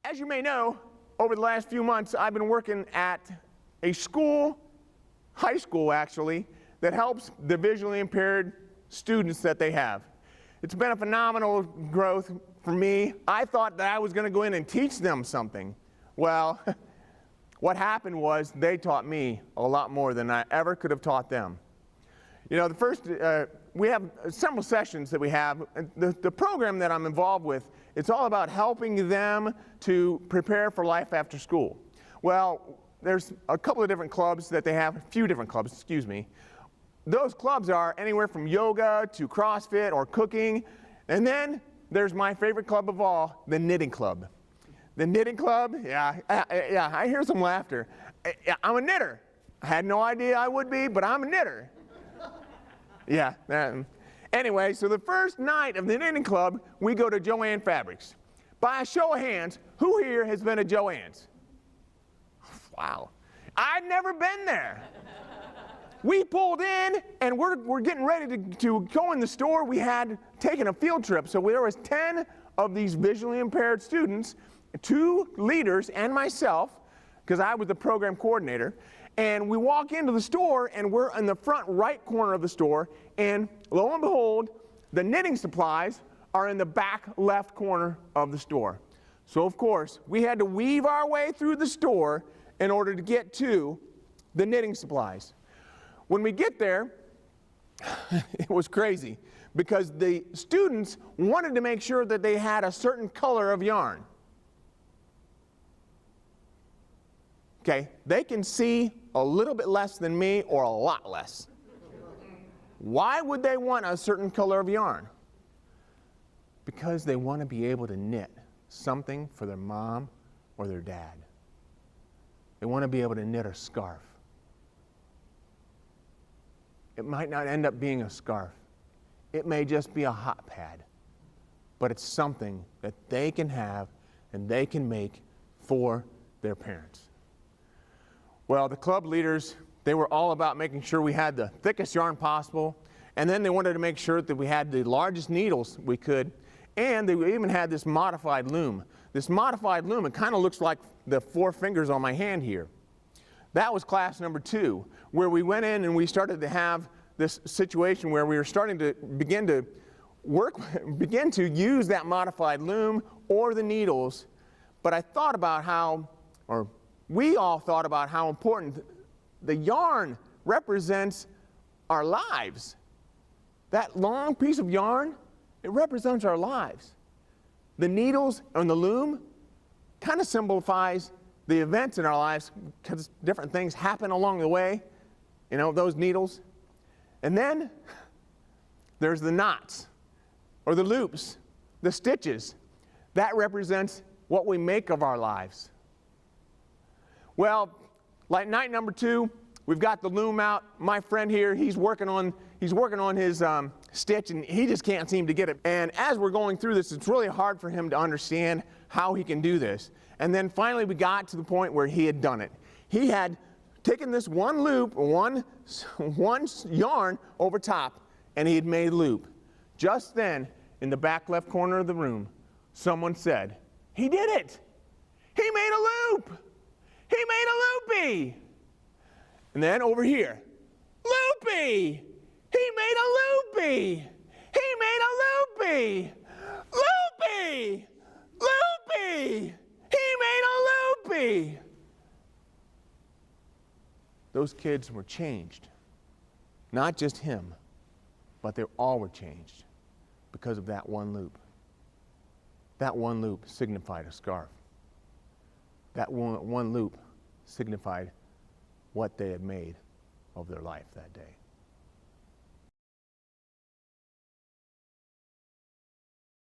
As you may know, over the last few months, I've been working at a school, high school actually, that helps the visually impaired students that they have. It's been a phenomenal growth for me. I thought that I was going to go in and teach them something. Well, what happened was they taught me a lot more than I ever could have taught them. You know, we have several sessions that we have. The program that I'm involved with, it's all about helping them to prepare for life after school. Well, there's a couple of different clubs that they have, a few different clubs, excuse me. Those clubs are anywhere from yoga to CrossFit or cooking. And then there's my favorite club of all, the knitting club. The knitting club, yeah, I hear some laughter. I'm a knitter. I had no idea I would be, but I'm a knitter. Yeah. Anyway, so the first night of the knitting club, we go to Jo-Ann Fabrics. By a show of hands, who here has been at Jo-Ann's? Wow. I've never been there. We pulled in, and we're getting ready to go in the store. We had taken a field trip, so there was 10 of these visually impaired students, 2 leaders and myself, because I was the program coordinator, and we walk into the store, and we're in the front right corner of the store, and lo and behold, the knitting supplies are in the back left corner of the store. So of course, we had to weave our way through the store in order to get to the knitting supplies. When we get there, it was crazy because the students wanted to make sure that they had a certain color of yarn. Okay, they can see a little bit less than me or a lot less. Why would they want a certain color of yarn? Because they want to be able to knit something for their mom or their dad. They want to be able to knit a scarf. It might not end up being a scarf. It may just be a hot pad. But it's something that they can have and they can make for their parents. Well, the club leaders, they were all about making sure we had the thickest yarn possible, and then they wanted to make sure that we had the largest needles we could, and they even had this modified loom. This modified loom, it kind of looks like the 4 fingers on my hand here. That was class number 2, where we went in and we started to have this situation where we were starting to begin to use that modified loom or the needles. But I thought about how, or we all thought about how important the yarn represents our lives. That long piece of yarn, it represents our lives. The needles and the loom kind of symbolize the events in our lives because different things happen along the way, you know, those needles. And then there's the knots or the loops, the stitches. That represents what we make of our lives. Well, like night number 2, we've got the loom out. My friend here, he's working on his stitch, and he just can't seem to get it. And as we're going through this, it's really hard for him to understand how he can do this. And then finally we got to the point where he had done it. He had taken this one loop, one yarn over top, and he had made a loop. Just then, in the back left corner of the room, someone said, "He did it! He made a loop! He made a loopy!" And then over here, "Loopy! He made a loopy! He made a loopy! Loopy! Loopy! He made a loopy!" Those kids were changed. Not just him, but they all were changed because of that one loop. That one loop signified a scarf. That one loop signified what they had made of their life that day.